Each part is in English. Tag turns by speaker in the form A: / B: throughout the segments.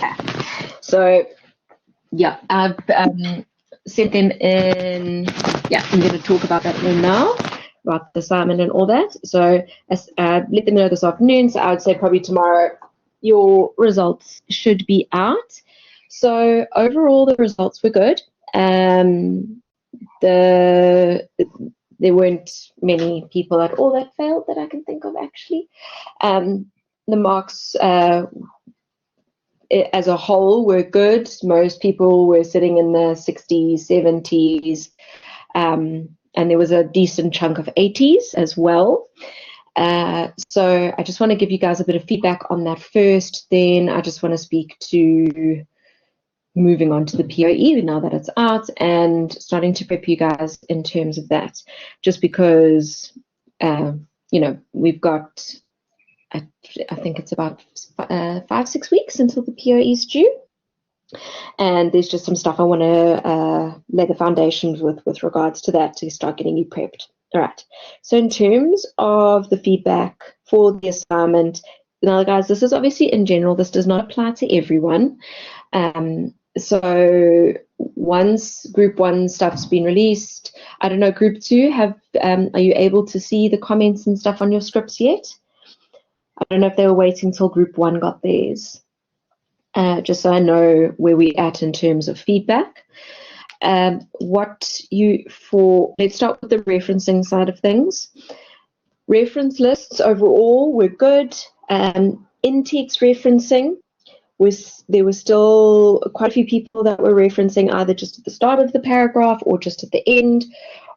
A: Okay. So, yeah, I've sent them in. Yeah, I'm going to talk about that more now, about the assignment and all that. So, let them know this afternoon. So, I would say probably tomorrow your results should be out. So, overall, the results were good. There weren't many people at all that failed that I can think of, actually. The marks as a whole were good. Most people were sitting in the 60s, 70s, and there was a decent chunk of 80s as well. So I just want to give you guys a bit of feedback on that first. Then I just want to speak to moving on to the POE now that it's out and starting to prep you guys in terms of that. Just because, we've got, I think it's about 5-6 weeks until the POE is due. And there's just some stuff I want to lay the foundations with regards to that to start getting you prepped. All right. So in terms of the feedback for the assignment, now guys, this is obviously in general. This does not apply to everyone. So once Group 1 stuff's been released, I don't know, Group 2, are you able to see the comments and stuff on your scripts yet? I don't know if they were waiting till Group 1 got theirs. Just so I know where we're at in terms of feedback. Let's start with the referencing side of things. Reference lists overall were good. In-text referencing, there were still quite a few people that were referencing either just at the start of the paragraph or just at the end,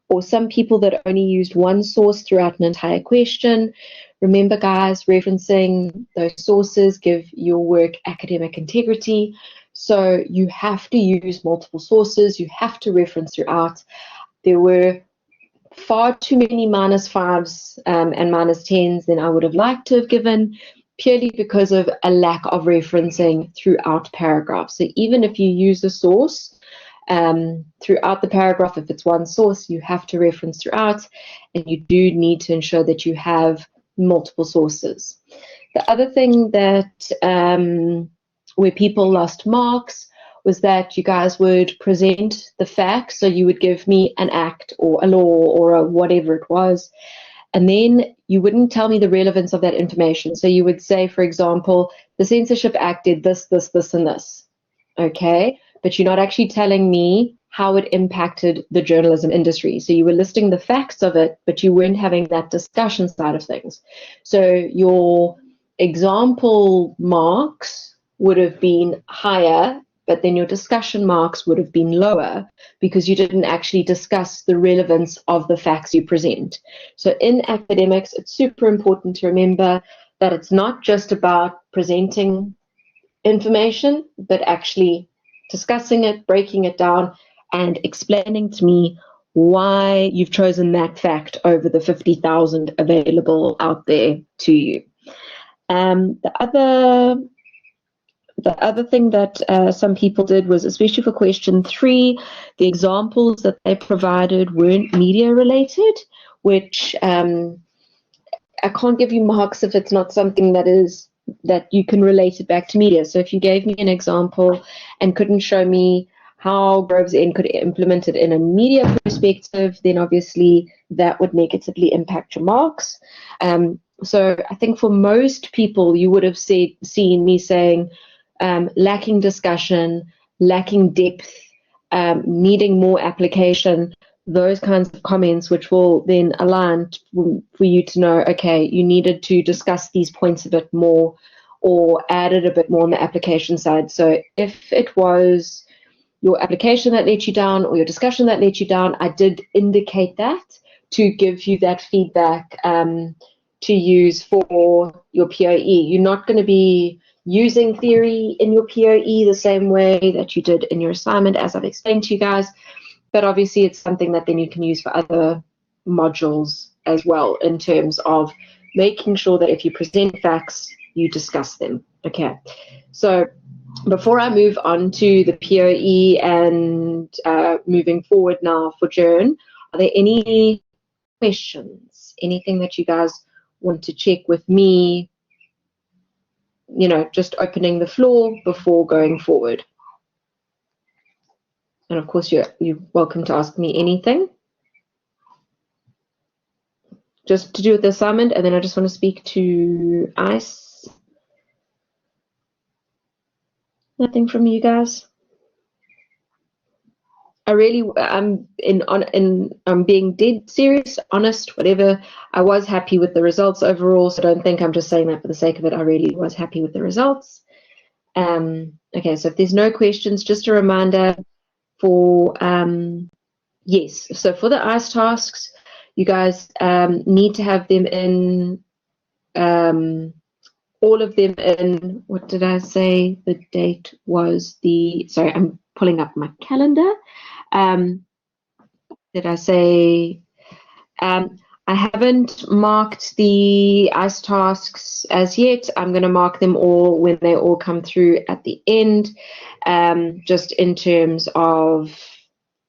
A: or some people that only used one source throughout an entire question. Remember, guys, referencing those sources give your work academic integrity. So you have to use multiple sources. You have to reference throughout. There were far too many -5s and -10s than I would have liked to have given, purely because of a lack of referencing throughout paragraphs. So even if you use a source throughout the paragraph, if it's one source, you have to reference throughout, and you do need to ensure that you have multiple sources. The other thing that where people lost marks was that you guys would present the facts. So you would give me an act or a law or a whatever it was, and then you wouldn't tell me the relevance of that information. So you would say, for example, the Censorship Act did this, this, this, and this. Okay, but you're not actually telling me how it impacted the journalism industry. So you were listing the facts of it, but you weren't having that discussion side of things. So your example marks would have been higher, but then your discussion marks would have been lower because you didn't actually discuss the relevance of the facts you present. So in academics, it's super important to remember that it's not just about presenting information, but actually discussing it, breaking it down, and explaining to me why you've chosen that fact over the 50,000 available out there to you. The other thing that some people did was, especially for question 3, the examples that they provided weren't media related, which I can't give you marks if it's not something that you can relate it back to media. So if you gave me an example and couldn't show me how Groves End could implement it in a media perspective, then obviously that would negatively impact your marks. So I think for most people, you would have seen me saying lacking discussion, lacking depth, needing more application, those kinds of comments, which will then align for you to know, okay, you needed to discuss these points a bit more or add it a bit more on the application side. So if it was your application that let you down or your discussion that let you down, I did indicate that to give you that feedback to use for your POE. You're not going to be using theory in your POE the same way that you did in your assignment, as I've explained to you guys, but obviously it's something that then you can use for other modules as well, in terms of making sure that if you present facts, you discuss them. Okay, so before I move on to the POE and moving forward now for JRN, are there any questions? Anything that you guys want to check with me? you know, just opening the floor before going forward. And of course, you're welcome to ask me anything. Just to do with the assignment, and then I just want to speak to ICE. Nothing from you guys. I'm being dead serious, honest, whatever. I was happy with the results overall, so don't think I'm just saying that for the sake of it. I really was happy with the results. Okay, so if there's no questions, just a reminder for, yes, so for the ICE tasks, you guys need to have them in, all of them in, what did I say? The date was sorry, I'm pulling up my calendar. Did I say, I haven't marked the ICE tasks as yet. I'm going to mark them all when they all come through at the end, just in terms of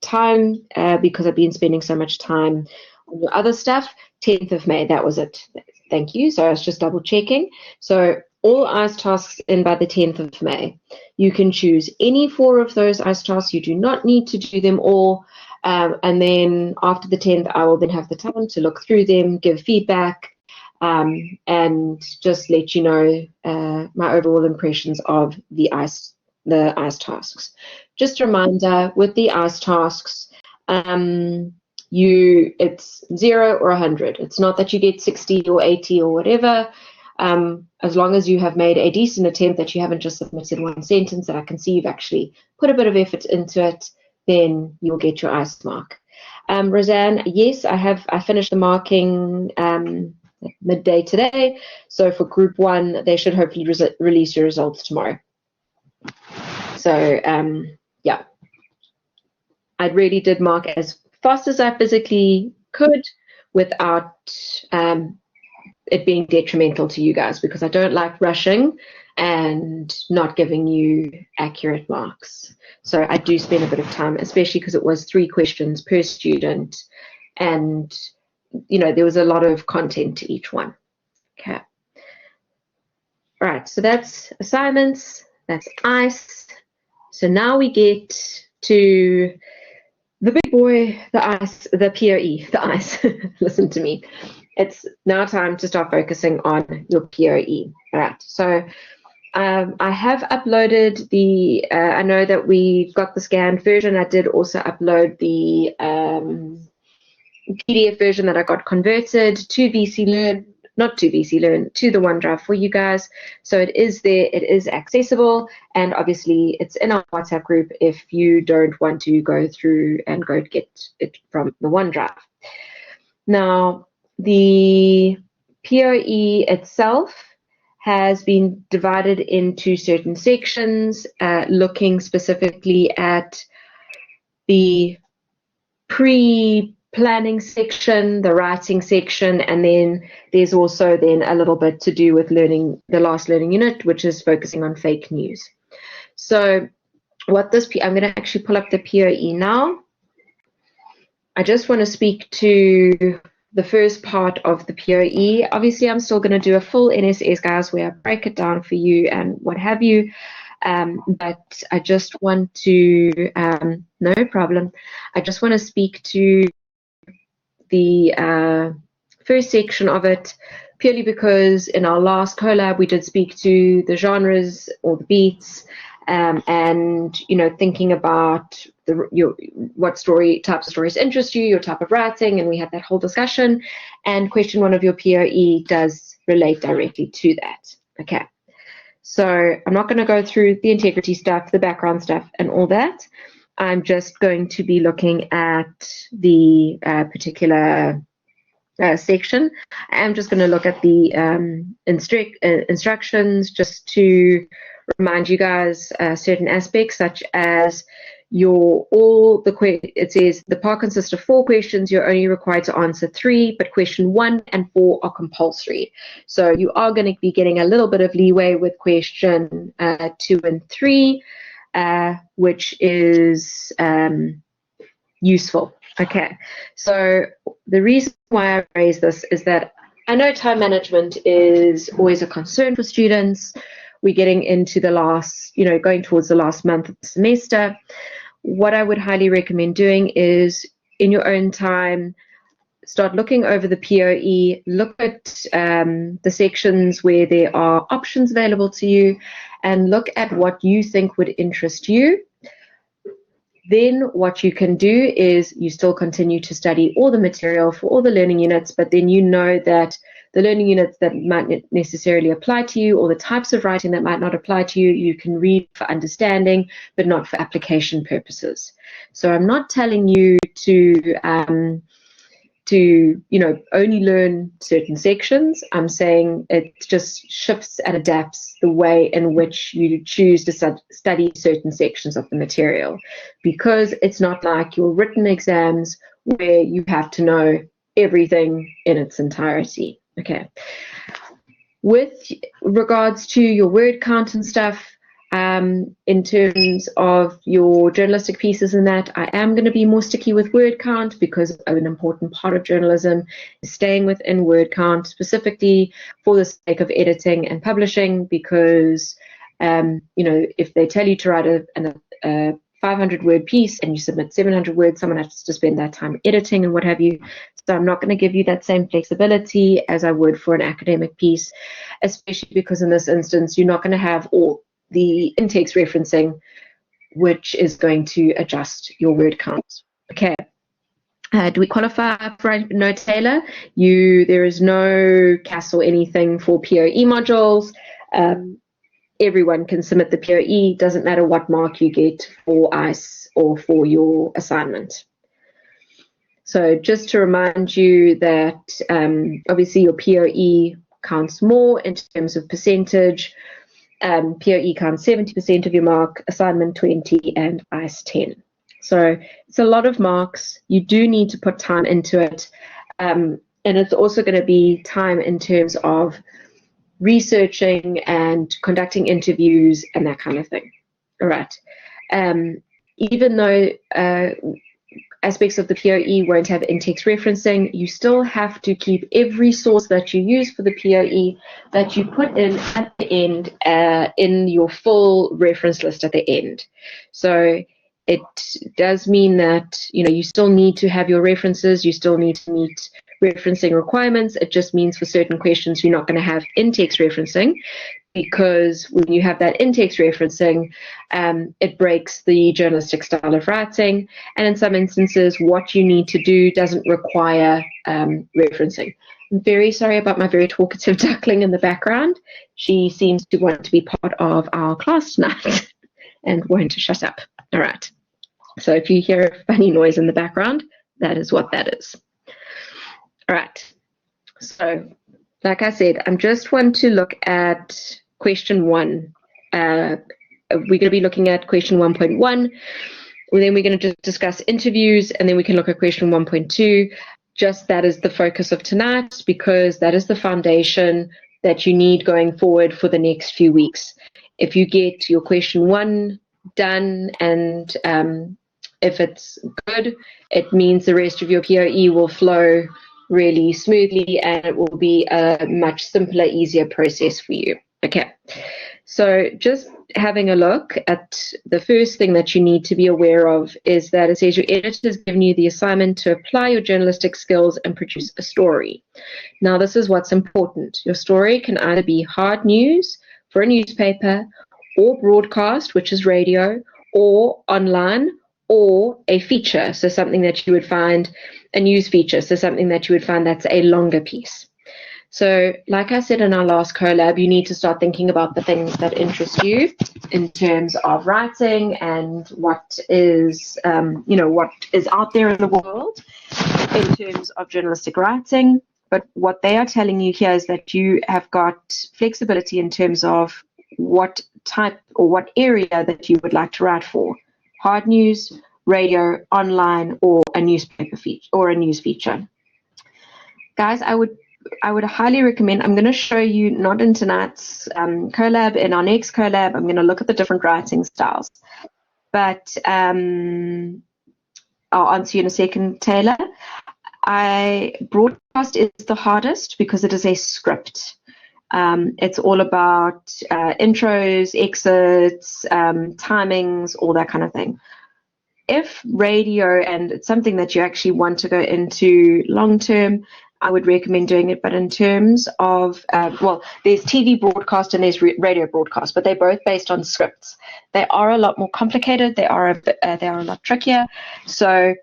A: time, because I've been spending so much time on the other stuff. 10th of May, that was it. Thank you. So I was just double checking. So all ICE tasks in by the 10th of May. You can choose any 4 of those ICE tasks. You do not need to do them all. And then after the 10th, I will then have the time to look through them, give feedback, and just let you know my overall impressions of the ICE tasks. Just a reminder, with the ICE tasks, it's 0 or 100. It's not that you get 60 or 80 or whatever. As long as you have made a decent attempt, that you haven't just submitted one sentence, that I can see you've actually put a bit of effort into it, then you'll get your ICE mark. Roseanne, yes, I finished the marking midday today. So for group 1, they should hopefully release your results tomorrow. So yeah, I really did mark as fast as I physically could without it being detrimental to you guys, because I don't like rushing and not giving you accurate marks. So I do spend a bit of time, especially because it was 3 questions per student, and you know, there was a lot of content to each one. Okay. All right, so that's assignments, that's ICE. So now we get to the big boy, the ICE, the POE, the ICE. Listen to me. It's now time to start focusing on your POE. All right, so I have uploaded the, I know that we got the scanned version. I did also upload the PDF version that I got converted to VC Learn, not to VC Learn, to the OneDrive for you guys. So it is there, it is accessible, and obviously it's in our WhatsApp group if you don't want to go through and go get it from the OneDrive. Now, the POE itself has been divided into certain sections, looking specifically at the pre-planning section, the writing section, and then there's also then a little bit to do with learning, the last learning unit, which is focusing on fake news. So what this, I'm going to actually pull up the POE now. I just want to speak to the first part of the POE. Obviously, I'm still going to do a full NSS, guys, where I break it down for you and what have you. But I just want to, no problem. I just want to speak to the first section of it, purely because in our last collab, we did speak to the genres or the beats, and, you know, thinking about what types of stories interest you, your type of writing, and we had that whole discussion. And question 1 of your POE does relate directly to that. Okay. So I'm not going to go through the integrity stuff, the background stuff, and all that. I'm just going to be looking at the particular section. I'm just going to look at the instructions just to remind you guys certain aspects, such as it says the part consists of 4 questions. You're only required to answer 3, but question 1 and 4 are compulsory. So you are going to be getting a little bit of leeway with question 2 and 3, which is useful. Okay, so the reason why I raise this is that I know time management is always a concern for students. we're getting into the last, going towards the last month of the semester, what I would highly recommend doing is, in your own time, start looking over the POE, look at the sections where there are options available to you, and look at what you think would interest you. Then what you can do is you still continue to study all the material for all the learning units, but then you know that the learning units that might not necessarily apply to you, or the types of writing that might not apply to you, you can read for understanding, but not for application purposes. So I'm not telling you to only learn certain sections. I'm saying it just shifts and adapts the way in which you choose to study certain sections of the material, because it's not like your written exams where you have to know everything in its entirety. Okay. With regards to your word count and stuff, in terms of your journalistic pieces and that, I am going to be more sticky with word count, because an important part of journalism is staying within word count, specifically for the sake of editing and publishing, because if they tell you to write a 500-word piece and you submit 700 words, someone has to spend that time editing and what have you. So I'm not going to give you that same flexibility as I would for an academic piece, especially because in this instance, you're not going to have all the in-text referencing, which is going to adjust your word count. Okay. Do we qualify for no Taylor? There is no CAS or anything for POE modules. Everyone can submit the POE. Doesn't matter what mark you get for ICE or for your assignment. So just to remind you that obviously your POE counts more in terms of percentage. POE counts 70% of your mark, assignment 20, and ICE 10. So it's a lot of marks. You do need to put time into it. And it's also going to be time in terms of researching and conducting interviews and that kind of thing. All right. Even though aspects of the POE won't have in-text referencing, you still have to keep every source that you use for the POE that you put in at the end in your full reference list at the end. So it does mean that you still need to have your references, you still need to meet referencing requirements. It just means for certain questions you're not going to have in-text referencing, because when you have that in-text referencing, it breaks the journalistic style of writing, and in some instances what you need to do doesn't require referencing. I'm very sorry about my very talkative duckling in the background. She seems to want to be part of our class tonight and won't shut up. All right. So if you hear a funny noise in the background, that is what that is. All right. So like I said, I just want to look at question 1. We're going to be looking at question 1.1. Then we're going to discuss interviews, and then we can look at question 1.2. Just that is the focus of tonight, because that is the foundation that you need going forward for the next few weeks. If you get your question 1 done, and if it's good, it means the rest of your POE will flow really smoothly, and it will be a much simpler, easier process for you. Okay, so just having a look at the first thing that you need to be aware of is that it says your editor has given you the assignment to apply your journalistic skills and produce a story. Now, this is what's important. Your story can either be hard news for a newspaper, or broadcast, which is radio, or online, or a feature, so something that you would find, a news feature, so something that you would find that's a longer piece. So like I said in our last collab, you need to start thinking about the things that interest you in terms of writing and what is, what is out there in the world in terms of journalistic writing. But what they are telling you here is that you have got flexibility in terms of what type or what area that you would like to write for. Hard news, radio, online, or a newspaper feature or a news feature. Guys, I would highly recommend, I'm going to show you, not in tonight's collab, in our next collab, I'm going to look at the different writing styles. But I'll answer you in a second, Taylor. Broadcast is the hardest because it is a script. It's all about intros, exits, timings, all that kind of thing. If radio, and it's something that you actually want to go into long term, I would recommend doing it. But in terms of, well, there's TV broadcast and there's radio broadcast, but they're both based on scripts. They are a lot more complicated. They are a lot trickier. So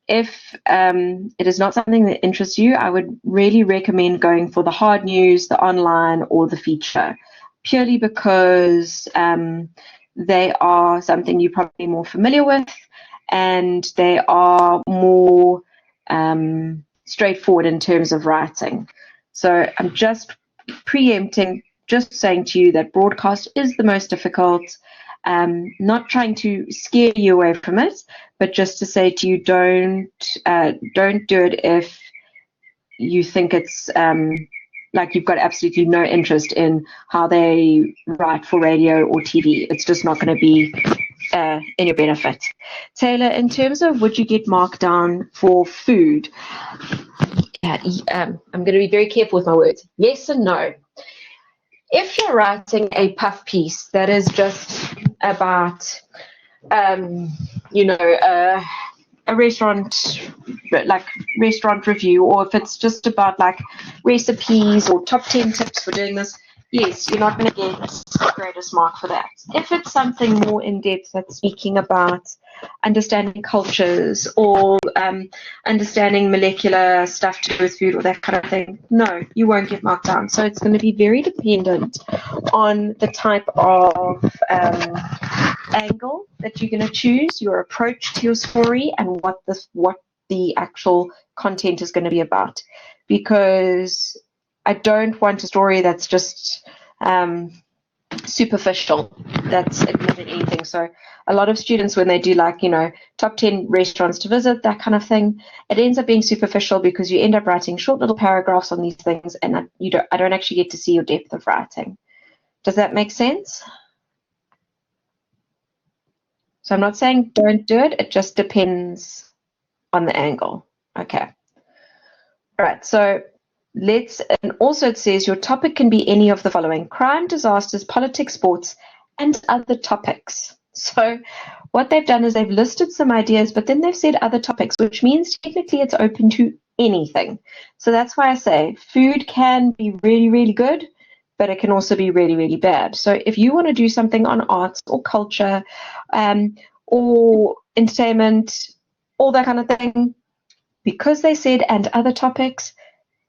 A: if it is not something that interests you, I would really recommend going for the hard news, the online, or the feature, purely because they are something you're probably more familiar with, and they are more straightforward in terms of writing. So I'm just preempting, just saying to you that broadcast is the most difficult. Not trying to scare you away from it, but just to say to you, don't do it if you think it's like you've got absolutely no interest in how they write for radio or TV. It's just not going to be in your benefit. Taylor, in terms of would you get marked down for food? I'm going to be very careful with my words. Yes and no. If you're writing a puff piece that is just about, a restaurant, like restaurant review, or if it's just about like recipes or top 10 tips for doing this, yes, you're not going to get the greatest mark for that. If it's something more in depth that's speaking about understanding cultures or understanding molecular stuff to do with food or that kind of thing, no, you won't get marked down. So it's going to be very dependent on the type of angle that you're going to choose, your approach to your story, and what the actual content is going to be about. Because I don't want a story that's just superficial, that's admitting anything. So a lot of students, when they do like, top 10 restaurants to visit, that kind of thing, it ends up being superficial because you end up writing short little paragraphs on these things, and I don't actually get to see your depth of writing. Does that make sense? So I'm not saying don't do it, it just depends on the angle. Okay. All right, so and also it says your topic can be any of the following: crime, disasters, politics, sports, and other topics. So what they've done is they've listed some ideas, but then they've said other topics, which means technically it's open to anything. So that's why I say food can be really, really good, but it can also be really, really bad. So if you want to do something on arts or culture or entertainment, all that kind of thing, because they said and other topics,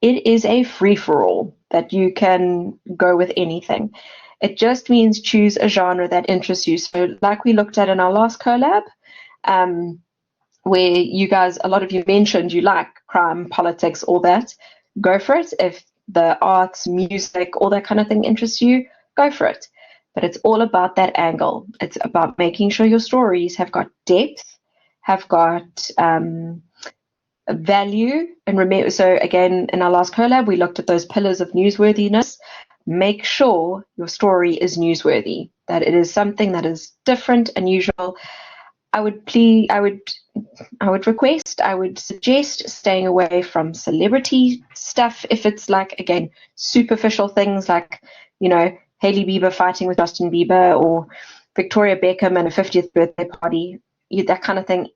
A: it is a free-for-all that you can go with anything. It just means choose a genre that interests you. So like we looked at in our last collab, where you guys, a lot of you mentioned you like crime, politics, all that, go for it. If the arts, music, all that kind of thing interests you, go for it. But it's all about that angle. It's about making sure your stories have got depth, have got value. And remember, so again, in our last collab, we looked at those pillars of newsworthiness. Make sure your story is newsworthy, that it is something that is different, unusual. I would suggest staying away from celebrity stuff. If it's like, again, superficial things like, Hailey Bieber fighting with Justin Bieber, or Victoria Beckham and a 50th birthday party, that kind of thing.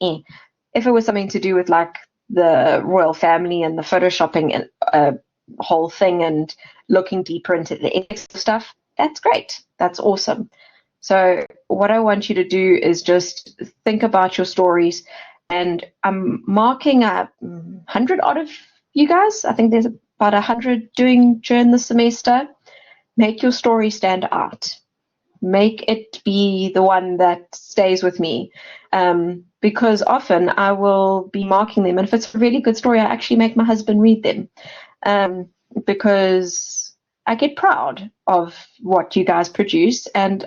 A: If it was something to do with like the royal family and the photoshopping and whole thing and looking deeper into the ethics of stuff, that's great. That's awesome. So what I want you to do is just think about your stories, and I'm marking up 100 odd of you guys. I think there's about 100 doing during the semester. Make your story stand out. Make it be the one that stays with me. Because often I will be marking them, and if it's a really good story, I actually make my husband read them, because I get proud of what you guys produce, and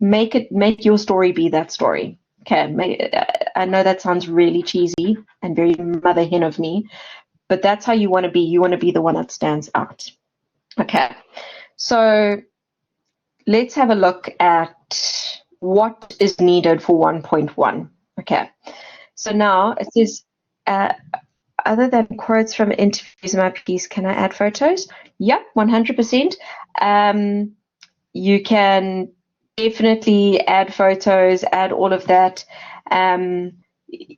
A: make your story be that story. Okay, I know that sounds really cheesy and very mother hen of me, but that's how you want to be. You want to be the one that stands out. Okay, so let's have a look at what is needed for 1.1. Okay, so now it says, other than quotes from interviews in my piece, can I add photos? Yep, 100%. You can definitely add photos, add all of that.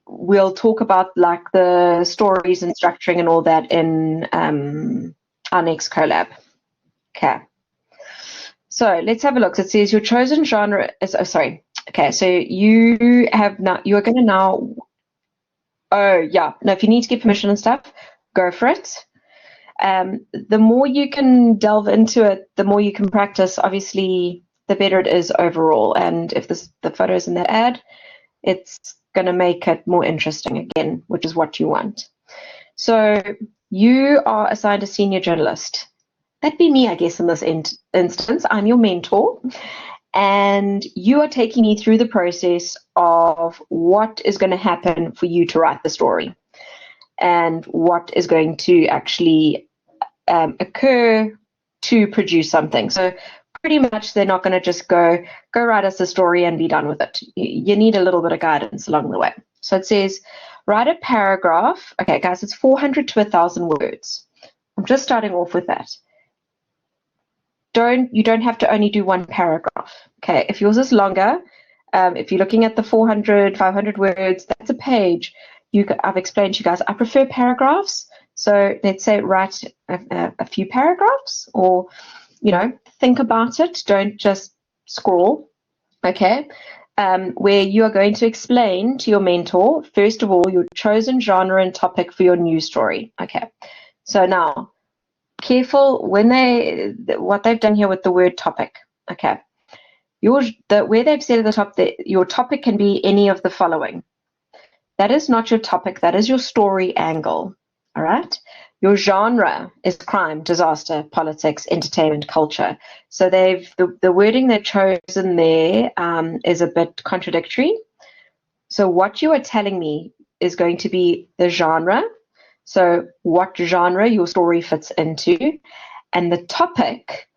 A: We'll talk about like the stories and structuring and all that in our next collab. Okay. So let's have a look. It says your chosen genre is, oh, sorry. Okay, so you have now, you're going to now, oh yeah, no, if you need to get permission and stuff, go for it. The more you can delve into it, the more you can practice, obviously, the better it is overall. And if the photos in that ad, it's going to make it more interesting again, which is what you want. So you are assigned a senior journalist. That'd be me, I guess, in this instance. I'm your mentor. And you are taking me through the process of what is going to happen for you to write the story and what is going to actually occur to produce something. So pretty much they're not going to just go write us a story and be done with it. You need a little bit of guidance along the way. So it says, write a paragraph. Okay, guys, it's 400 to 1,000 words. I'm just starting off with that. You don't have to only do one paragraph. Okay, if yours is longer, if you're looking at the 400, 500 words, that's a page. I've explained to you guys, I prefer paragraphs. So let's say write a few paragraphs, or, think about it. Don't just scroll, okay? Where you are going to explain to your mentor, first of all, your chosen genre and topic for your news story. Okay, so now, careful when what they've done here with the word topic. Okay, where they've said at the top that your topic can be any of the following. That is not your topic, that is your story angle. All right. Your genre is crime, disaster, politics, entertainment, culture. So the wording they've chosen there is a bit contradictory. So what you are telling me is going to be the genre. So what genre your story fits into, and the topic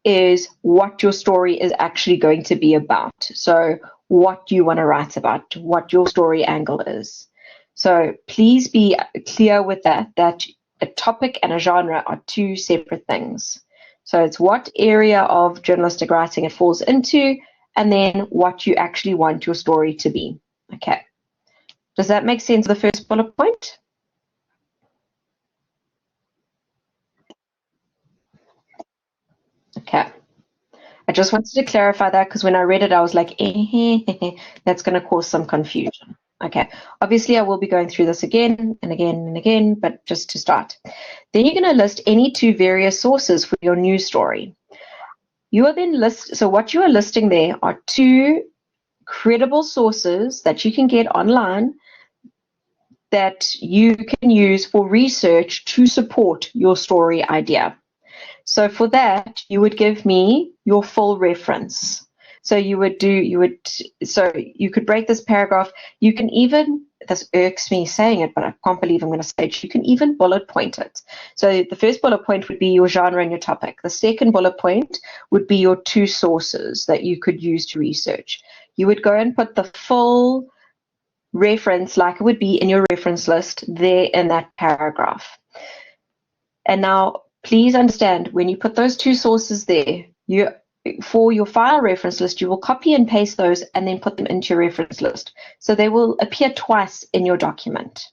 A: is what your story is actually going to be about. So what you want to write about, what your story angle is. So please be clear with that a topic and a genre are two separate things. So it's what area of journalistic writing it falls into, and then what you actually want your story to be. Okay. Does that make sense, the first bullet point? Okay. I just wanted to clarify that because when I read it, I was like, that's going to cause some confusion. Okay, obviously I will be going through this again and again and again, but just to start. Then you're going to list any two various sources for your news story. You are then so what you are listing there are two credible sources that you can get online that you can use for research to support your story idea. So for that, you would give me your full reference. So you could break this paragraph. You can even, this irks me saying it, but I can't believe I'm going to say it, you can even bullet point it. So the first bullet point would be your genre and your topic. The second bullet point would be your two sources that you could use to research. You would go and put the full reference, like it would be in your reference list, there in that paragraph. And now, please understand, when you put those two sources there, for your file reference list, you will copy and paste those and then put them into your reference list. So they will appear twice in your document.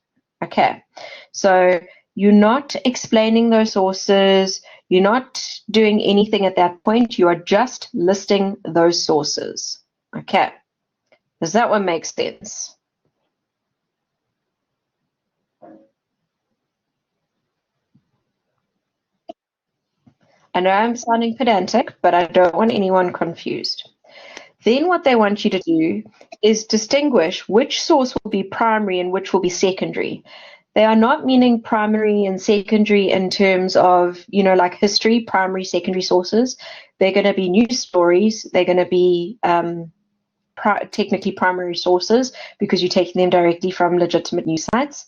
A: Okay, so you're not explaining those sources, you're not doing anything at that point, you are just listing those sources. Okay, does that one make sense? I know I'm sounding pedantic, but I don't want anyone confused. Then what they want you to do is distinguish which source will be primary and which will be secondary. They are not meaning primary and secondary in terms of, like history, primary, secondary sources. They're going to be news stories. They're going to be technically primary sources because you're taking them directly from legitimate news sites.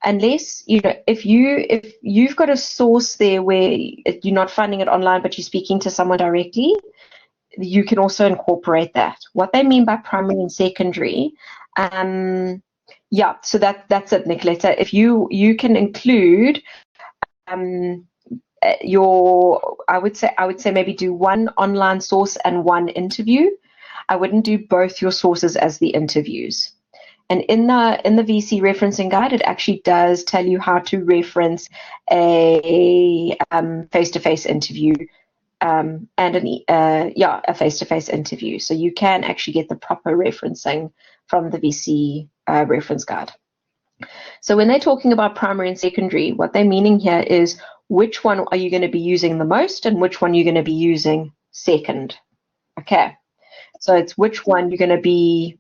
A: Unless, if you've got a source there where you're not finding it online, but you're speaking to someone directly, you can also incorporate that. What they mean by primary and secondary, so that's it, Nicoletta. If you can include I would say maybe do one online source and one interview. I wouldn't do both your sources as the interviews. And in the VC referencing guide, it actually does tell you how to reference a face-to-face interview and a face-to-face interview. So you can actually get the proper referencing from the VC reference guide. So when they're talking about primary and secondary, what they're meaning here is which one are you going to be using the most and which one you're going to be using second. Okay, so it's which one you're going to be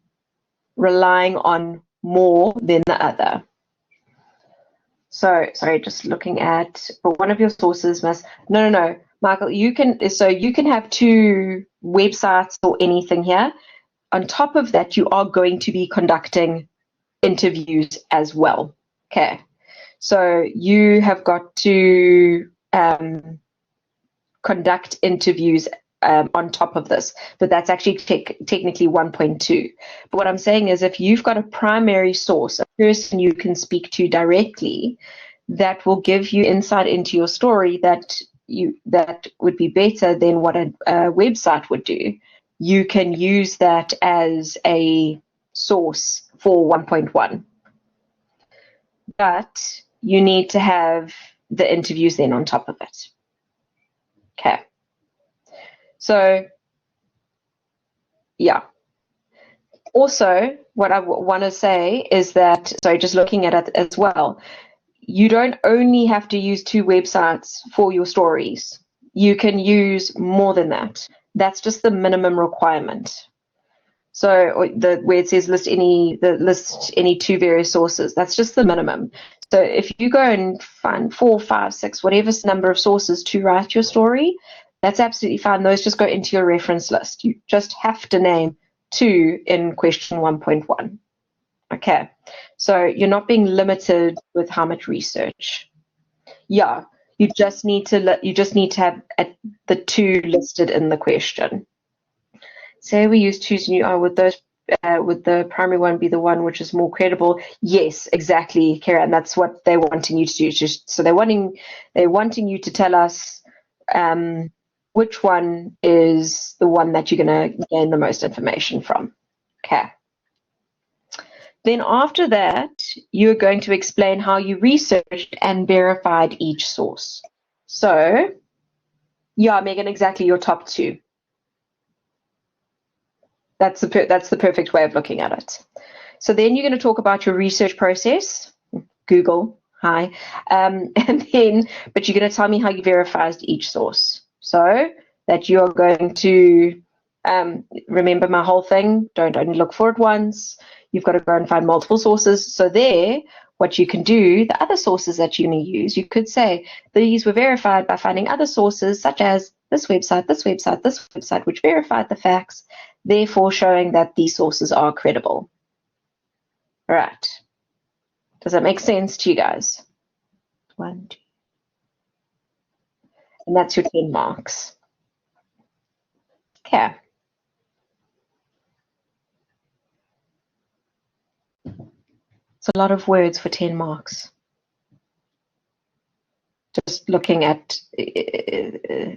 A: relying on more than the other. So, sorry, just looking at, but one of your sources must, no, Michael, you can have two websites or anything here. On top of that, you are going to be conducting interviews as well. Okay, so you have got to conduct interviews on top of this, but that's actually technically 1.2. But what I'm saying is, if you've got a primary source, a person you can speak to directly, that will give you insight into your story that would be better than what a website would do. You can use that as a source for 1.1, but you need to have the interviews then on top of it. Okay. So, yeah. Also, what I want to say is that, so just looking at it as well, you don't only have to use two websites for your stories. You can use more than that. That's just the minimum requirement. So where it says list any two various sources, that's just the minimum. So if you go and find 4, 5, 6, whatever number of sources to write your story, that's absolutely fine. Those just go into your reference list. You just have to name 2 in question 1.1. Okay, so you're not being limited with how much research. Yeah, you just need to have the 2 listed in the question. Say we use choose new. Would the primary one be the one which is more credible? Yes, exactly, Kara, and that's what they're wanting you to do. So they're wanting you to tell us which one is the one that you're going to gain the most information from. Okay. Then after that, you're going to explain how you researched and verified each source. So, yeah, Megan, exactly, your top 2. That's the perfect way of looking at it. So then you're going to talk about your research process. Google, hi. But you're going to tell me how you verified each source. So that you're going to remember my whole thing. Don't only look for it once. You've got to go and find multiple sources. So there, what you can do, the other sources that you're going to use, you could say these were verified by finding other sources such as this website, this website, this website, which verified the facts, therefore showing that these sources are credible. All right. Does that make sense to you guys? 1, 2. And that's your 10 marks. Okay. It's a lot of words for 10 marks. Just looking at,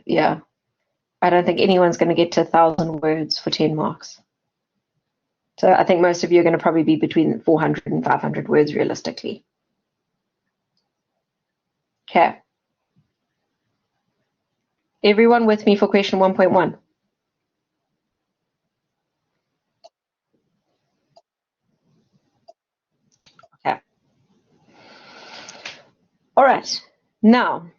A: yeah. I don't think anyone's going to get to 1,000 words for 10 marks. So I think most of you are going to probably be between 400 and 500 words realistically. Okay. Everyone with me for question 1.1? Okay. All right. Now,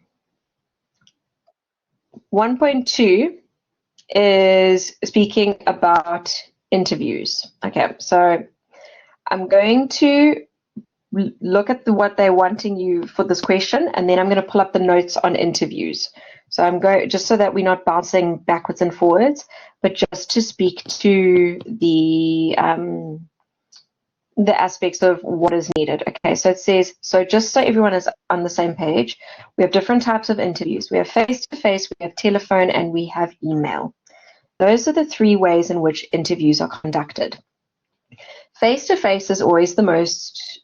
A: 1.2 is speaking about interviews. Okay, so I'm going to look at what they're wanting you for this question, and then I'm going to pull up the notes on interviews. So I'm going, just so that we're not bouncing backwards and forwards, but just to speak to the aspects of what is needed. Okay, so it says, so just so everyone is on the same page, we have different types of interviews. We have face-to-face, we have telephone, and we have email. Those are the 3 ways in which interviews are conducted. Face-to-face is always the most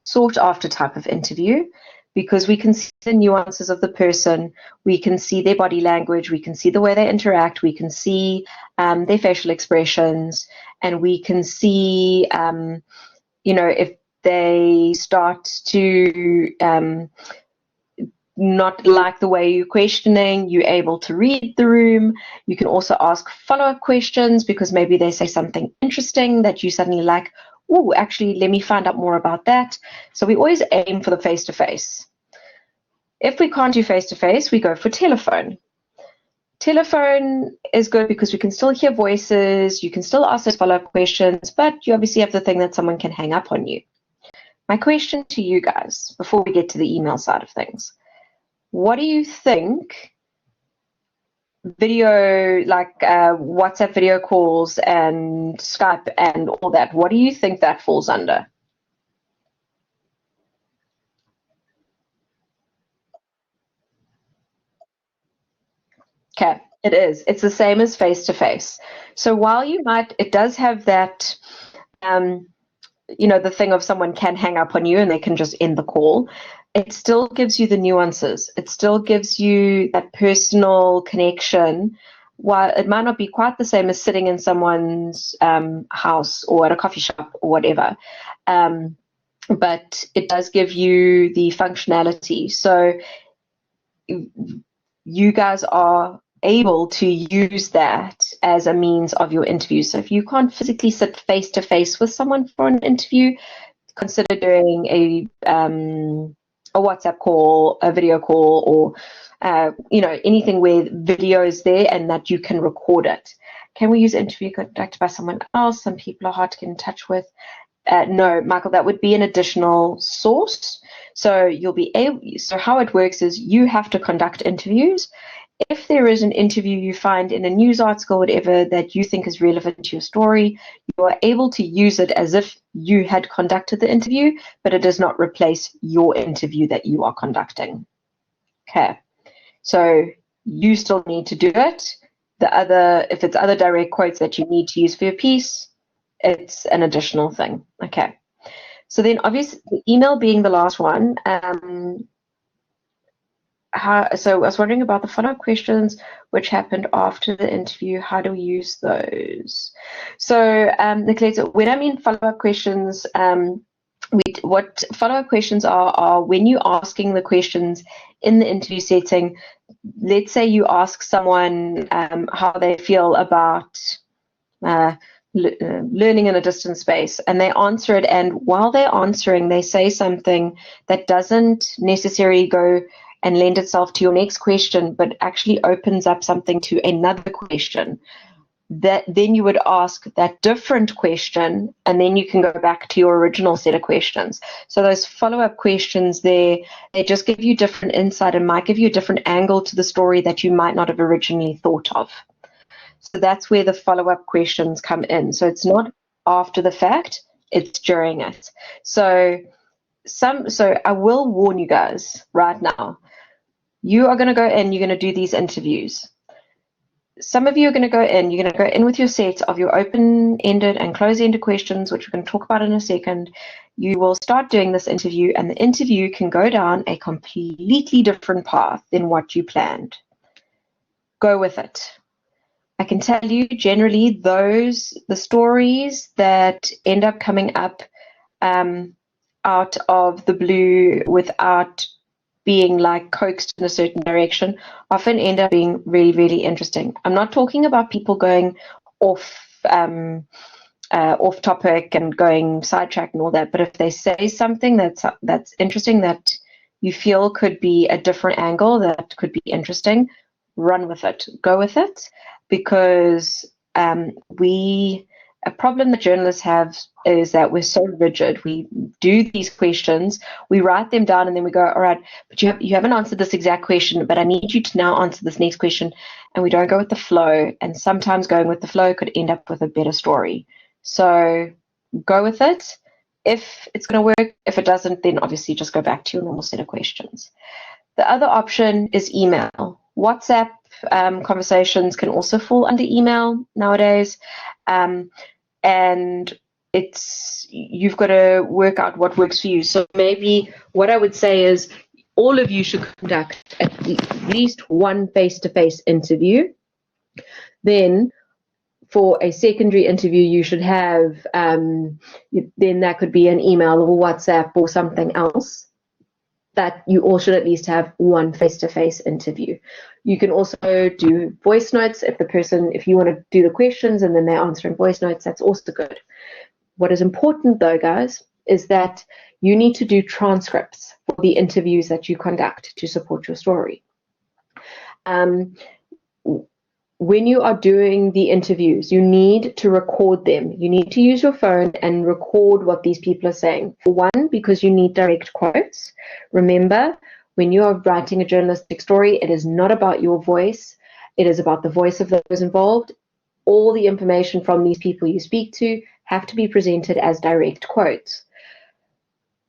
A: sought after type of interview because we can see the nuances of the person, we can see their body language, we can see the way they interact, we can see their facial expressions, and we can see, if they start to not like the way you're questioning, you're able to read the room. You can also ask follow-up questions because maybe they say something interesting that you suddenly like, oh, actually, let me find out more about that. So we always aim for the face-to-face. If we can't do face-to-face, we go for telephone. Telephone is good because we can still hear voices, you can still ask those follow-up questions, but you obviously have the thing that someone can hang up on you. My question to you guys, before we get to the email side of things, what do you think video, like WhatsApp video calls and Skype and all that, what do you think that falls under? Okay, it is. It's the same as face-to-face. So while it does have that, the thing of someone can hang up on you and they can just end the call, it still gives you the nuances. It still gives you that personal connection. While it might not be quite the same as sitting in someone's house or at a coffee shop or whatever, but it does give you the functionality. So you guys are able to use that as a means of your interview. So if you can't physically sit face to face with someone for an interview, consider doing a WhatsApp call, a video call, or anything where video is there and that you can record it. Can we use interview conducted by someone else? Some people are hard to get in touch with. No, Michael, that would be an additional source. So you'll be able. So how it works is you have to conduct interviews. If there is an interview you find in a news article, whatever, that you think is relevant to your story, you are able to use it as if you had conducted the interview, but it does not replace your interview that you are conducting. Okay, so you still need to do it. If it's other direct quotes that you need to use for your piece, it's an additional thing. Okay, so then obviously the email being the last one. So I was wondering about the follow-up questions which happened after the interview. How do we use those? So, Nicoletta, when I mean follow-up questions, what follow-up questions are when you're asking the questions in the interview setting. Let's say you ask someone how they feel about learning in a distance space, and they answer it, and while they're answering, they say something that doesn't necessarily go and lend itself to your next question, but actually opens up something to another question. That then you would ask that different question, and then you can go back to your original set of questions. So those follow-up questions there, they just give you different insight and might give you a different angle to the story that you might not have originally thought of. So that's where the follow-up questions come in. So it's not after the fact, it's during it. So I will warn you guys right now. You are going to go in, you're going to do these interviews. Some of you are going to go in, you're going to go in with your set of your open-ended and closed-ended questions, which we're going to talk about in a second. You will start doing this interview, and the interview can go down a completely different path than what you planned. Go with it. I can tell you generally the stories that end up coming up out of the blue without being like coaxed in a certain direction often end up being really, really interesting. I'm not talking about people going off topic and going sidetracked and all that, but if they say something that's interesting, that you feel could be a different angle, that could be interesting, run with it, go with it, because a problem that journalists have is that we're so rigid. We do these questions, we write them down, and then we go, all right, but you haven't answered this exact question, but I need you to now answer this next question, and we don't go with the flow, and sometimes going with the flow could end up with a better story. So go with it. If it's going to work, if it doesn't, then obviously just go back to your normal set of questions. The other option is email. WhatsApp conversations can also fall under email nowadays. And you've got to work out what works for you. So maybe what I would say is all of you should conduct at least one face-to-face interview. Then for a secondary interview, you should have, then that could be an email or WhatsApp or something else, that you all should at least have one face-to-face interview. You can also do voice notes if you want to do the questions and then they're answering voice notes, that's also good. What is important though, guys, is that you need to do transcripts for the interviews that you conduct to support your story. When you are doing the interviews, you need to record them. You need to use your phone and record what these people are saying. For one, because you need direct quotes. Remember, when you are writing a journalistic story, it is not about your voice. It is about the voice of those involved. All the information from these people you speak to have to be presented as direct quotes.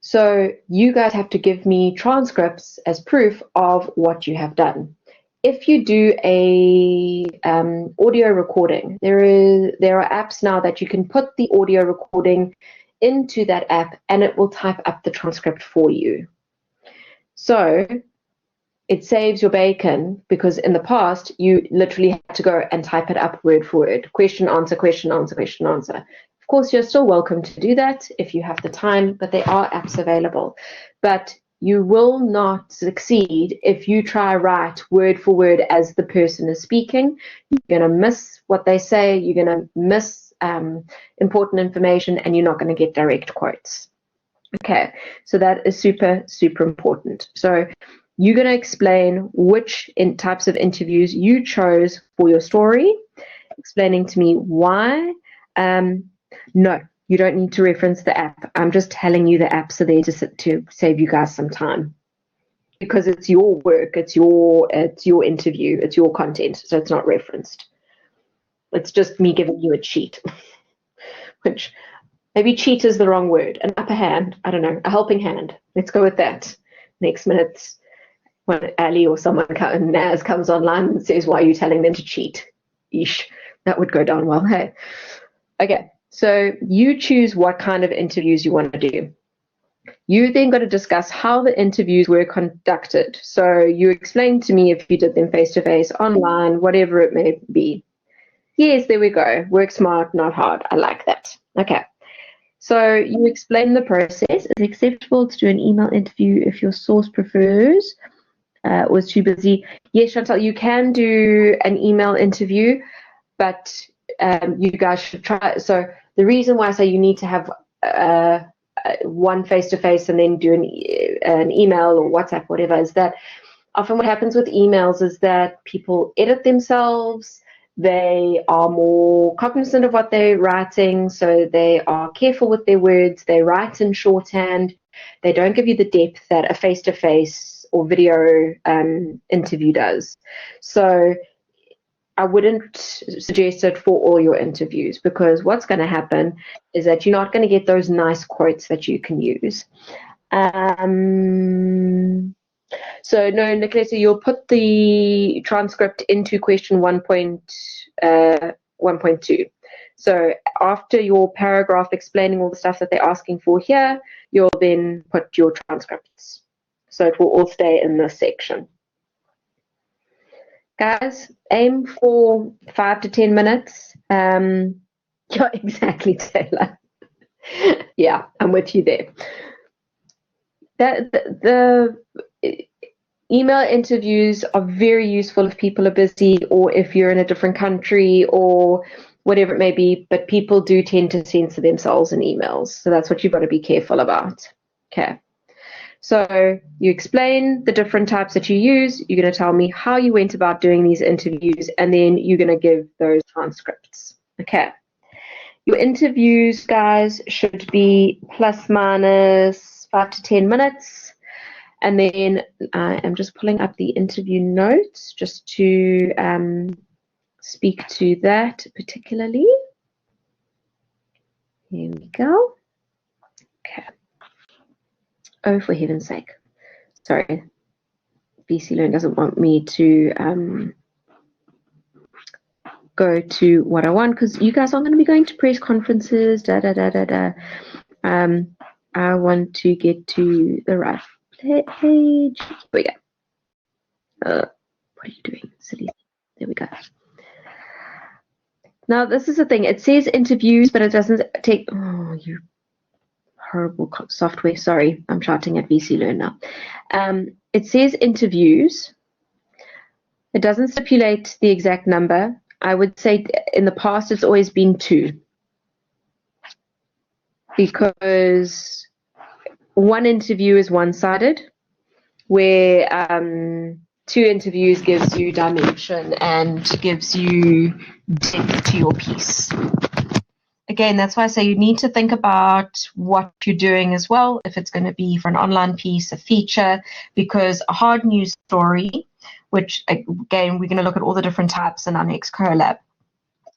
A: So you guys have to give me transcripts as proof of what you have done. If you do a audio recording, there are apps now that you can put the audio recording into that app and it will type up the transcript for you. So it saves your bacon, because in the past you literally had to go and type it up word for word, question, answer, question, answer, question, answer. Of course, you're still welcome to do that if you have the time, but there are apps available. But you will not succeed if you try write word for word as the person is speaking. You're going to miss what they say, you're going to miss important information, and you're not going to get direct quotes. Okay, so that is super, super important. So you're going to explain which types of interviews you chose for your story, explaining to me why. No, you don't need to reference the app. I'm just telling you the apps are there to save you guys some time, because it's your work, it's your interview, it's your content, so it's not referenced. It's just me giving you a cheat, which maybe cheat is the wrong word. An upper hand, I don't know, a helping hand. Let's go with that. Next minute, when Ali or someone, Naz comes online and says, why are you telling them to cheat? Eesh, that would go down well, hey? Okay. So you choose what kind of interviews you want to do. You then got to discuss how the interviews were conducted. So you explain to me if you did them face-to-face, online, whatever it may be. Yes, there we go. Work smart, not hard. I like that. Okay. So you explain the process. It's acceptable to do an email interview if your source prefers. Was too busy. Yes, Chantal, you can do an email interview, but you guys should try. So the reason why I say you need to have one face-to-face and then do an email or WhatsApp, whatever, is that often what happens with emails is that people edit themselves. They are more cognizant of what they're writing, so they are careful with their words. They write in shorthand. They don't give you the depth that a face-to-face or video interview does. So I wouldn't suggest it for all your interviews, because what's going to happen is that you're not going to get those nice quotes that you can use. So no, Nicoletta, you'll put the transcript into question 1.2. So after your paragraph explaining all the stuff that they're asking for here, you'll then put your transcripts. So it will all stay in this section. Guys, aim for 5 to 10 minutes. Yeah, exactly, Taylor. Yeah, I'm with you there. The email interviews are very useful if people are busy, or if you're in a different country, or whatever it may be, but people do tend to censor themselves in emails. So that's what you've got to be careful about. Okay. So you explain the different types that you use. You're going to tell me how you went about doing these interviews, and then you're going to give those transcripts. Okay. Your interviews, guys, should be plus minus 5 to 10 minutes. And then I am just pulling up the interview notes just to speak to that particularly. Here we go. Okay. Oh, for heaven's sake. Sorry. BC Learn doesn't want me to go to what I want, because you guys aren't going to be going to press conferences, I want to get to the right Here we go. What are you doing, silly? There we go. Now, this is the thing. It says interviews, but it doesn't take... Oh, you horrible software. Sorry, I'm shouting at VC Learn now. It says interviews. It doesn't stipulate the exact number. I would say in the past it's always been 2. Because one interview is one-sided, where 2 interviews gives you dimension and gives you depth to your piece. Again, that's why I say you need to think about what you're doing as well, if it's going to be for an online piece, a feature, because a hard news story, which again, we're going to look at all the different types in our next collab.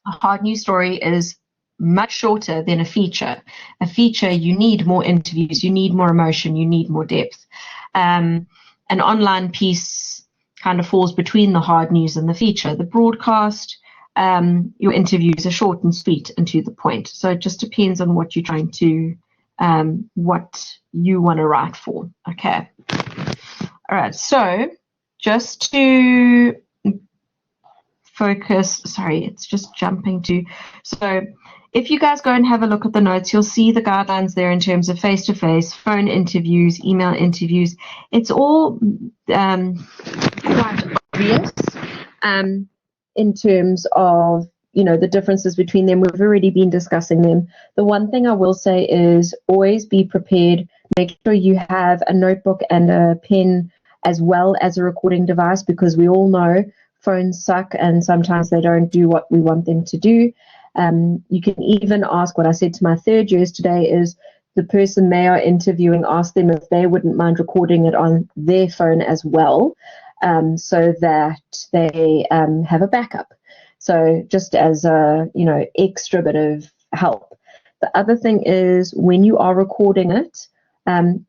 A: A hard news story is much shorter than a feature. A feature, you need more interviews, you need more emotion, you need more depth. An online piece kind of falls between the hard news and the feature. The broadcast, your interviews are short and sweet and to the point. So it just depends on what you're trying to, what you want to write for. Okay. All right. So just to focus, sorry, it's just jumping to, so if you guys go and have a look at the notes, you'll see the guidelines there in terms of face-to-face, phone interviews, email interviews. It's all quite obvious in terms of, you know, the differences between them. We've already been discussing them. The one thing I will say is always be prepared. Make sure you have a notebook and a pen as well as a recording device, because we all know phones suck and sometimes they don't do what we want them to do. You can even ask, what I said to my third years today is, the person they are interviewing, ask them if they wouldn't mind recording it on their phone as well, so that they have a backup. So just as a, you know, extra bit of help. The other thing is, when you are recording it,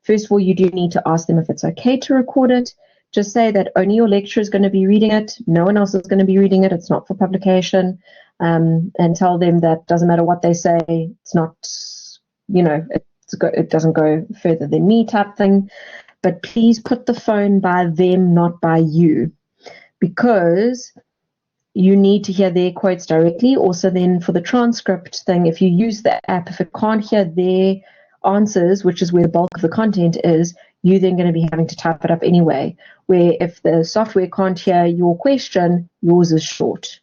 A: first of all, you do need to ask them if it's okay to record it. Just say that only your lecturer is going to be reading it. No one else is going to be reading it. It's not for publication. And tell them that doesn't matter what they say. It's not, you know, it doesn't go further than me type thing. But please put the phone by them, not by you, because you need to hear their quotes directly. Also, then for the transcript thing, if you use the app, if it can't hear their answers, which is where the bulk of the content is, you're then going to be having to type it up anyway. Where if the software can't hear your question, yours is short.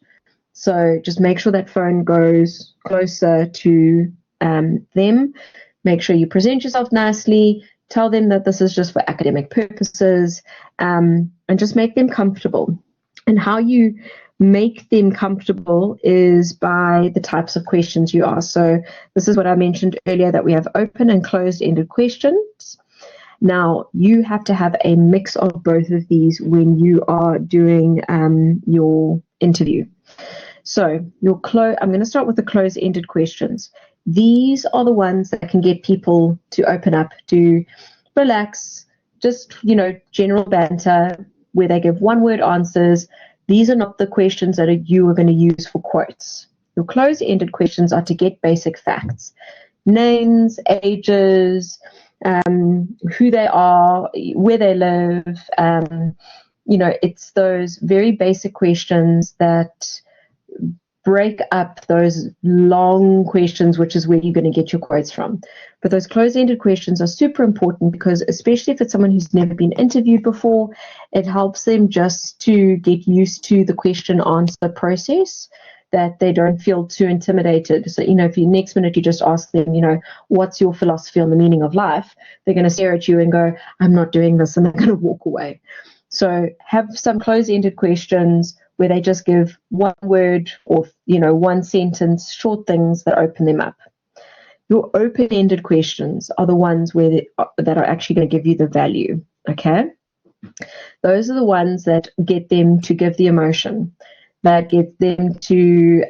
A: So just make sure that phone goes closer to them. Make sure you present yourself nicely. Tell them that this is just for academic purposes, and just make them comfortable. And how you make them comfortable is by the types of questions you ask. So this is what I mentioned earlier, that we have open and closed-ended questions. Now, you have to have a mix of both of these when you are doing your interview. So I'm going to start with the closed-ended questions. These are the ones that can get people to open up, to relax, just, you know, general banter, where they give one-word answers. These are not the questions that you are going to use for quotes. Your closed-ended questions are to get basic facts. Names, ages, who they are, where they live. You know, it's those very basic questions that break up those long questions, which is where you're going to get your quotes from. But those closed-ended questions are super important, because especially if it's someone who's never been interviewed before, it helps them just to get used to the question answer process, that they don't feel too intimidated. So, you know, if you next minute you just ask them, you know, what's your philosophy on the meaning of life, they're going to stare at you and go, I'm not doing this, and they're going to walk away. So have some closed-ended questions where they just give one word or, you know, one sentence, short things that open them up. Your open-ended questions are the ones that are actually going to give you the value, okay? Those are the ones that get them to give the emotion, that get them to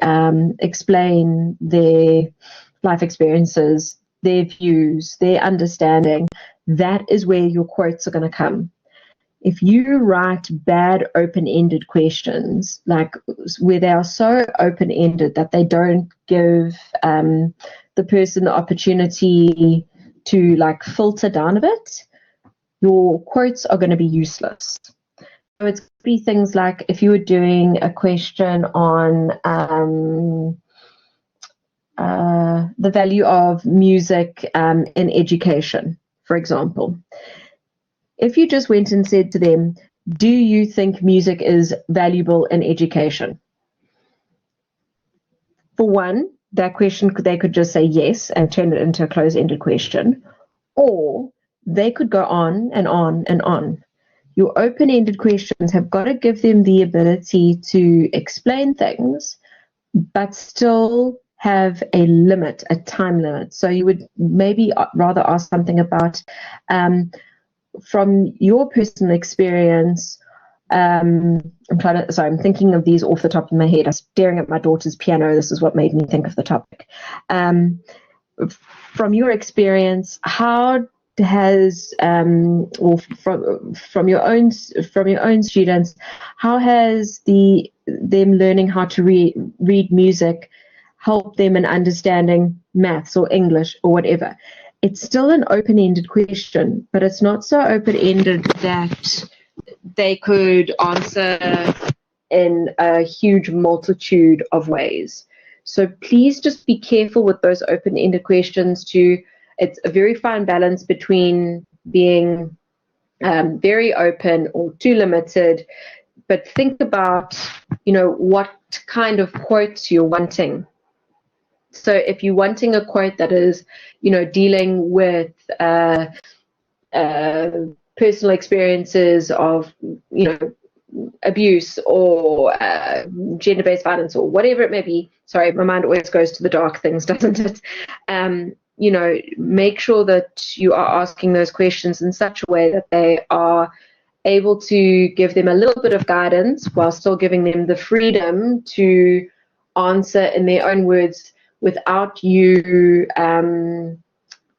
A: explain their life experiences, their views, their understanding. That is where your quotes are going to come. If you write bad open-ended questions, like where they are so open-ended that they don't give the person the opportunity to like filter down a bit, your quotes are going to be useless. So it's going to be things like if you were doing a question on the value of music in education, for example. If you just went and said to them, do you think music is valuable in education? For one, that question, they could just say yes and turn it into a closed-ended question, or they could go on and on and on. Your open-ended questions have got to give them the ability to explain things, but still have a limit, a time limit. So you would maybe rather ask something about, from your personal experience, I'm thinking of these off the top of my head. I was staring at my daughter's piano. This is what made me think of the topic. From your experience, how has or from your own students, how has them learning how to read music helped them in understanding maths or English or whatever? It's still an open-ended question, but it's not so open-ended that they could answer in a huge multitude of ways. So please just be careful with those open-ended questions too. It's a very fine balance between being very open or too limited, but think about, what kind of quotes you're wanting. So if you're wanting a quote that is, dealing with personal experiences of, abuse or gender-based violence or whatever it may be. Sorry, my mind always goes to the dark things, doesn't it? Make sure that you are asking those questions in such a way that they are able to give them a little bit of guidance while still giving them the freedom to answer in their own words without you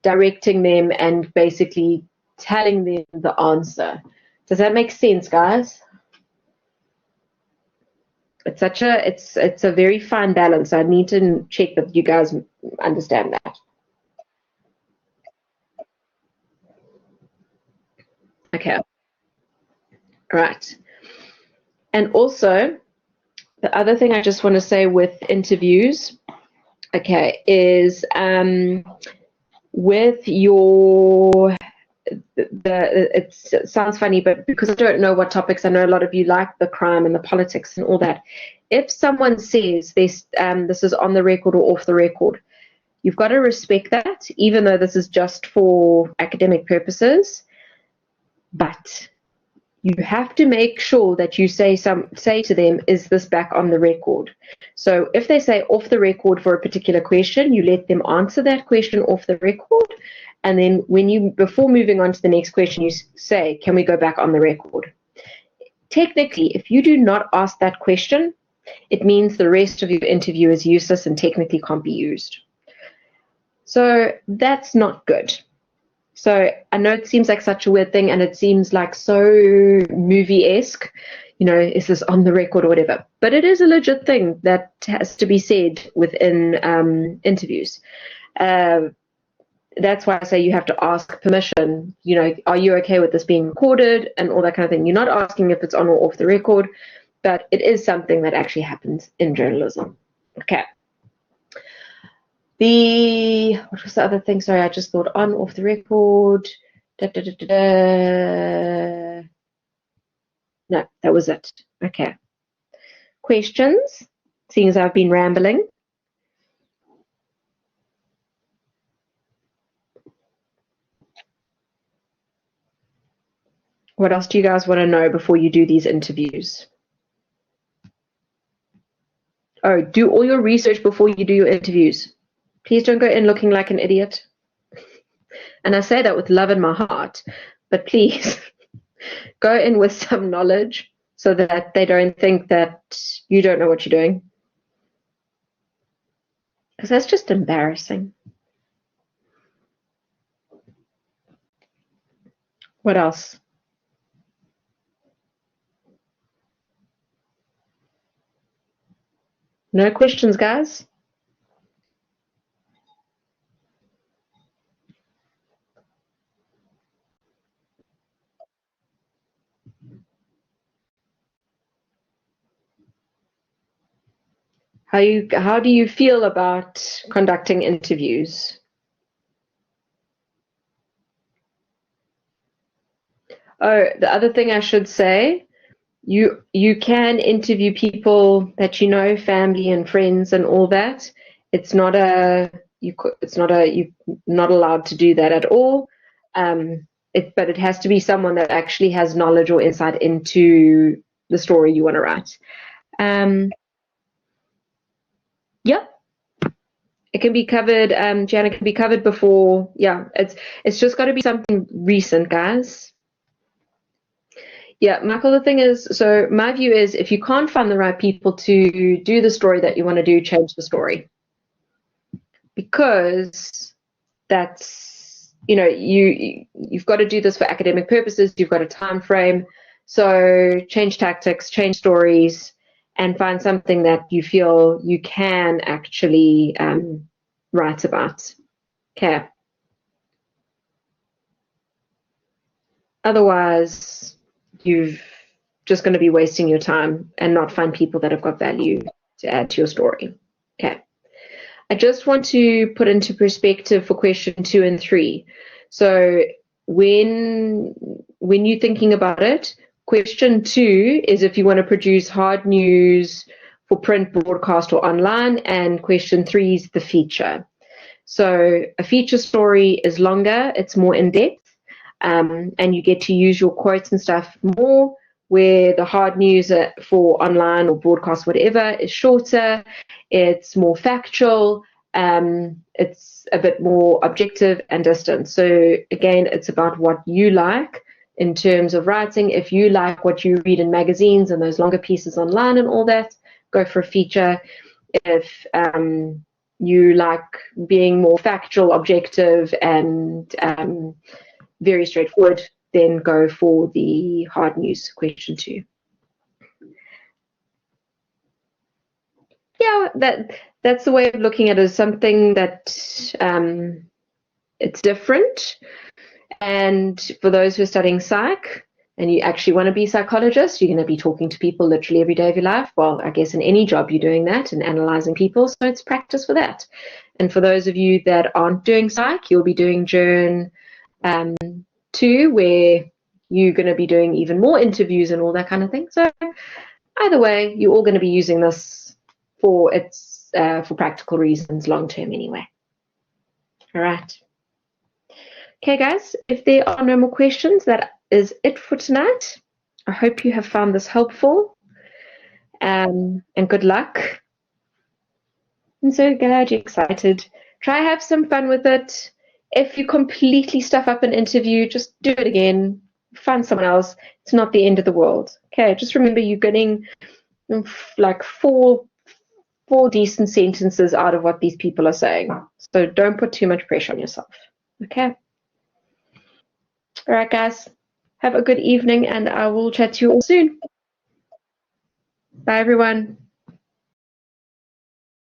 A: directing them and basically telling them the answer. Does that make sense, guys? It's a very fine balance. I need to check that you guys understand that. Okay. Right. And also, the other thing I just want to say with interviews, okay, is with your it sounds funny, but because I don't know what topics, I know a lot of you like the crime and the politics and all that. If someone says this is on the record or off the record, you've got to respect that, even though this is just for academic purposes. But you have to make sure that you say to them, is this back on the record? So if they say off the record for a particular question, you let them answer that question off the record. And then before moving on to the next question, you say, can we go back on the record? Technically, if you do not ask that question, it means the rest of your interview is useless and technically can't be used. So that's not good. So I know it seems like such a weird thing, and it seems like so movie-esque, is this on the record or whatever? But it is a legit thing that has to be said within interviews. That's why I say you have to ask permission. Are you okay with this being recorded and all that kind of thing? You're not asking if it's on or off the record, but it is something that actually happens in journalism. Okay. What was the other thing? Sorry, I just thought on, off the record. No, that was it. Okay. Questions? Seeing as I've been rambling. What else do you guys want to know before you do these interviews? Oh, do all your research before you do your interviews. Please don't go in looking like an idiot. And I say that with love in my heart, but please go in with some knowledge so that they don't think that you don't know what you're doing. Because that's just embarrassing. What else? No questions, guys? How do you feel about conducting interviews? Oh, the other thing I should say, you can interview people that you know, family and friends and all that. It's not a you're not allowed to do that at all. But it has to be someone that actually has knowledge or insight into the story you want to write. Yeah, it can be covered. Jan, it can be covered before. Yeah, it's just got to be something recent, guys. Yeah, Michael, the thing is, so my view is if you can't find the right people to do the story that you want to do, change the story. Because that's, you've got to do this for academic purposes, you've got a time frame. So change tactics, change stories, and find something that you feel you can actually write about. Okay. Otherwise, you've just going to be wasting your time and not find people that have got value to add to your story. Okay. I just want to put into perspective for question 2 and 3. So when you're thinking about it, question 2 is if you want to produce hard news for print, broadcast, or online, and question 3 is the feature. So a feature story is longer, it's more in depth, and you get to use your quotes and stuff more, where the hard news for online or broadcast, whatever, is shorter, it's more factual, it's a bit more objective and distant. So again, it's about what you like in terms of writing. If you like what you read in magazines and those longer pieces online and all that, go for a feature. If you like being more factual, objective, and very straightforward, then go for the hard news question 2. Yeah, that's the way of looking at it, as something that it's different. And for those who are studying psych and you actually want to be a psychologist, you're going to be talking to people literally every day of your life. Well, I guess in any job you're doing that and analyzing people, so it's practice for that. And for those of you that aren't doing psych, you'll be doing JRN 2, where you're going to be doing even more interviews and all that kind of thing. So either way, you're all going to be using this for practical reasons long term anyway. All right. Okay, guys, if there are no more questions, that is it for tonight. I hope you have found this helpful, and good luck. I'm so glad you're excited. Try have some fun with it. If you completely stuff up an interview, just do it again. Find someone else. It's not the end of the world. Okay, just remember you're getting like four decent sentences out of what these people are saying. So don't put too much pressure on yourself. Okay? All right, guys. Have a good evening, and I will chat to you all soon. Bye, everyone.